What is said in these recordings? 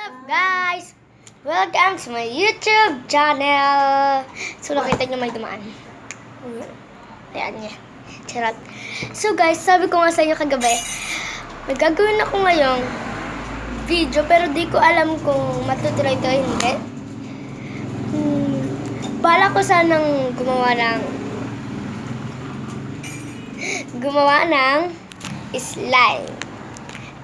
What's up guys? Welcome to my YouTube channel. So nakita nyo may dumaan. Ayan niya. Charot. So guys, sabi ko nga sa inyo kagabi, may gagawin ako ngayong video pero di ko alam kung matutuloy ito o hindi. Bala ko sanang gumawa ng slime.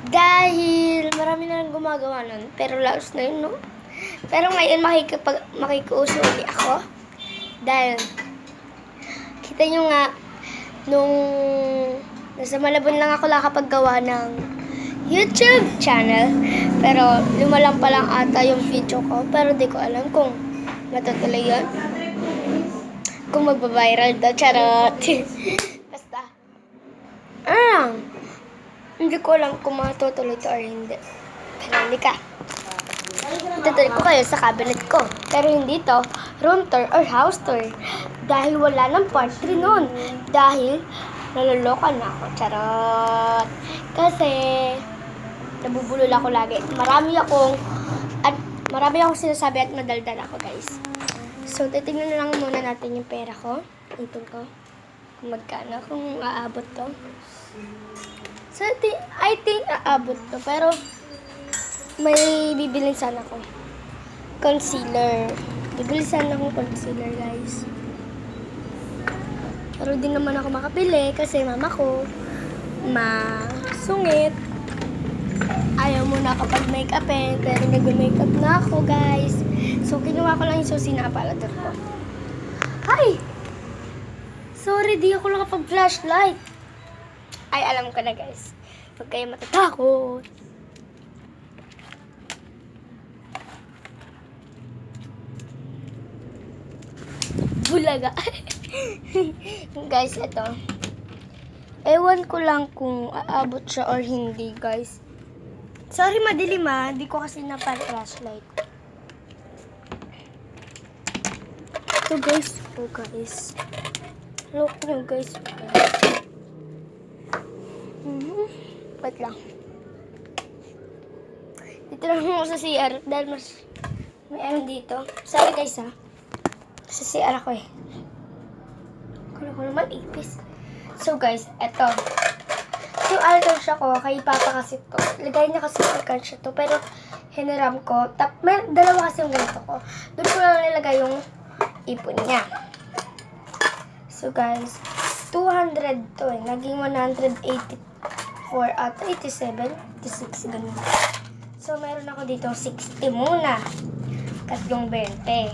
Dahil marami na lang gumagawa nun. Pero last na yun, no? Pero ngayon makikiuso ulit ako. Dahil, kita nyo nga, nung nasa Malabon lang ako nakapaggawa ng YouTube channel. Pero lumalang pa lang ata yung video ko. Pero di ko alam kung matutuloy yun. Kung magbabiral daw. Charot. Basta. Hindi ko alam kung matutuloy to or hindi. Pero hindi ka. Itutuloy ko kayo sa cabinet ko. Pero hindi to room tour or house tour. Dahil wala ng part 3 nun. Dahil naloloka na ako. Charot. Kasi nabubulol ako lagi. Marami akong sinasabi at madaldal ako, guys. So, titignan na lang muna natin yung pera ko. Ipon ko. Kung magkano. Kung aabot to. So, I think aabot to. Pero, may bibilin sana ko. Concealer. Bibili sana akong concealer, guys. Pero di naman ako makapili kasi mama ko masungit. Ayaw muna kapag make-upin. Pero nag-makeup na ako, guys. So, kinuha ko lang yung susi na aparador ko. Ay! Sorry, di ako nakapag-flashlight. Ay, alam ko na, guys. Huwag kayo matatakot. Bulaga. Guys, ito. Ewan ko lang kung aabot siya or hindi, guys. Sorry, madilim ha. Di ko kasi napag-flashlight. Ito, guys. Ito, guys. Look nyo, guys. Wait lang. Dito lang ako sa CR dahil mas may ano dito. Sorry guys ha. Sa CR ako eh. Kala ko naman ipis. So guys, eto. Yung alkansya ko, kay Papa kasi to. Lagay niya kasi alkansya to. Pero hiniram ko. May dalawa kasi yung ganito ko. Doon ko lang nilagay yung ipon niya. So guys, 200 to eh. Naging 184 at 87, 86, ganun. So, meron ako dito 60 muna. Tatlong 20.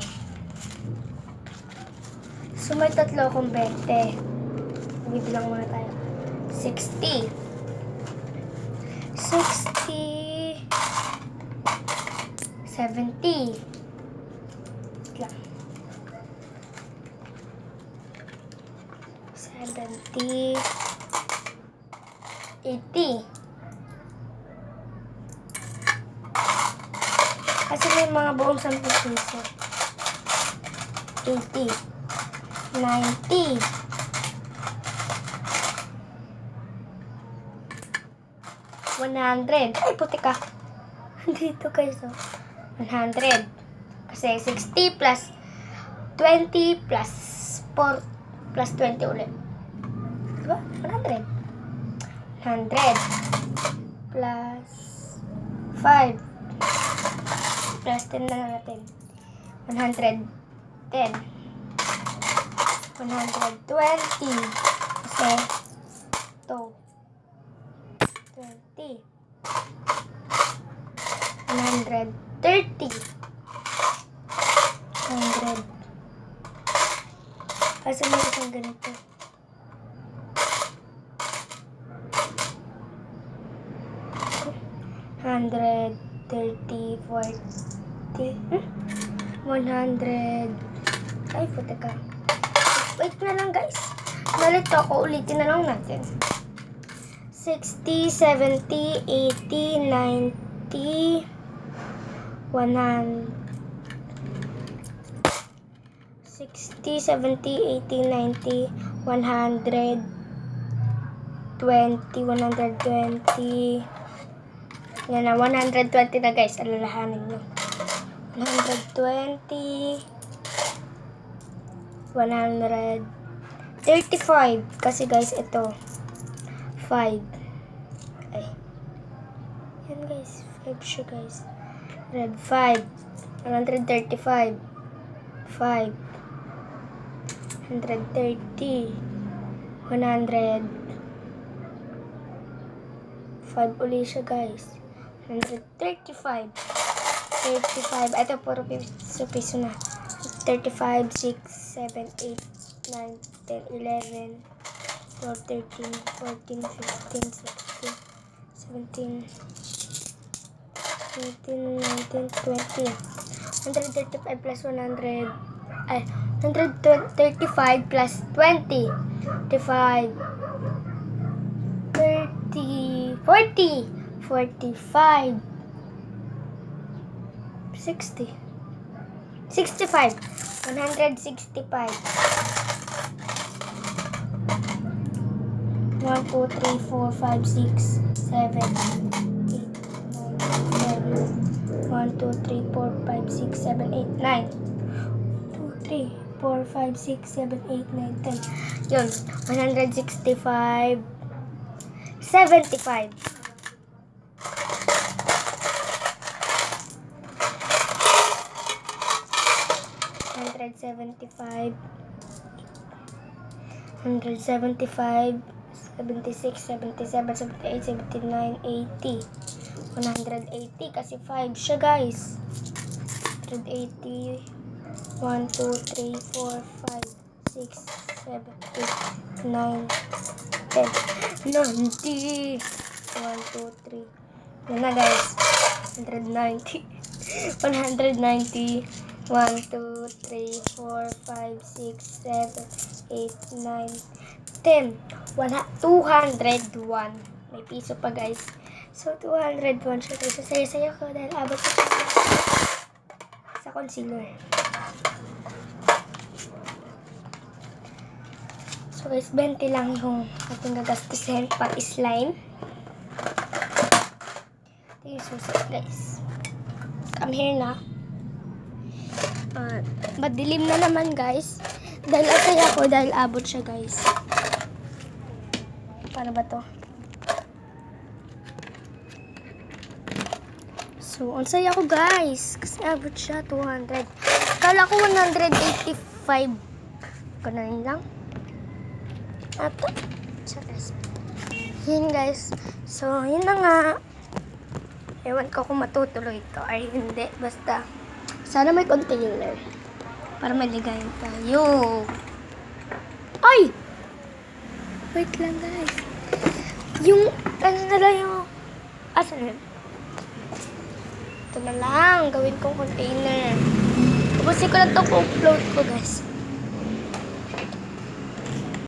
So, may tatlo akong 20. Bibilang muna tayo. 60. 60. 70. Lang. 70. 80. Kasi may mga buong 10 piso. 80. 90. 100. Ay, puti ka. Dito guys, oh. 100. Kasi 60 plus 20 plus 4 plus 20 ulit. Diba? 100. 100 plus 5 plus 10 na natin. 110. 120 kasi ito 20. 130. 100 kasi may isang ganito. 130, 40, 100. Ay, puti ka. Wait na lang, guys. Nalito ako. Ulitin na lang natin. 60, 70, 80, 90, 100. 60, 70, 80, 90, 100, 20, 120, Yan na, 120 na guys. Alalahanin nyo. 120. 135. Kasi guys, ito. 5. Ay. Yan guys. 5 siya guys. Red 5. 135. 5. 130. 100. 5 uli siya guys. 135. 35. Ito, puro piso na. 35, 6, 7, 8, 9, 10, 11, 12, 13, 14, 15, 16, 17, 18, 19, 20. 135 plus 100. Ay, 135 plus 20. 35. 30. 40. 45. 60. 65. 165. 1, 2, 3, 4, 5, 6, 7, 8, 9, 10. 1, 2, 3, 4, 5, 6, 7, 8, 9. 2, 3, 4, 5, 6, 7, 8, 9, 10. Yun. 165. 75. 175, 175, 76, 77, 78, 79, 80. 180 kasi 5 siya guys. 180. 1, 2, 3, 4, 5, 6, 7, 8, 9, 10. 90. 1, 2, 3. Yan na guys. 190. 190. 1, 2, 3, 4, 5, 6, 7, 8, 9, 10. 201. May piso pa guys. So, 201 siya guys. So, saya-saya ko dahil abot ko sa concealer. So guys, 20 lang yung ating gagastusin pang slime. Ito yung susit guys. Come here na. Madilim na naman guys. Dahil asaya ko dahil abot siya guys. Paano ba to? So, ang saya ko guys. Kasi abot siya 200. Kala ko 185. Ganun lang. Ato. Yun guys. So, yun na nga. Ewan ko kung matutuloy ito ay hindi. Basta, sana may container. Para maligayin tayo. Ay! Wait lang guys. Yung, ano na lang yung, asan? Ito na lang. Gawin kong container. Tapusin ko na ito kung upload ko guys.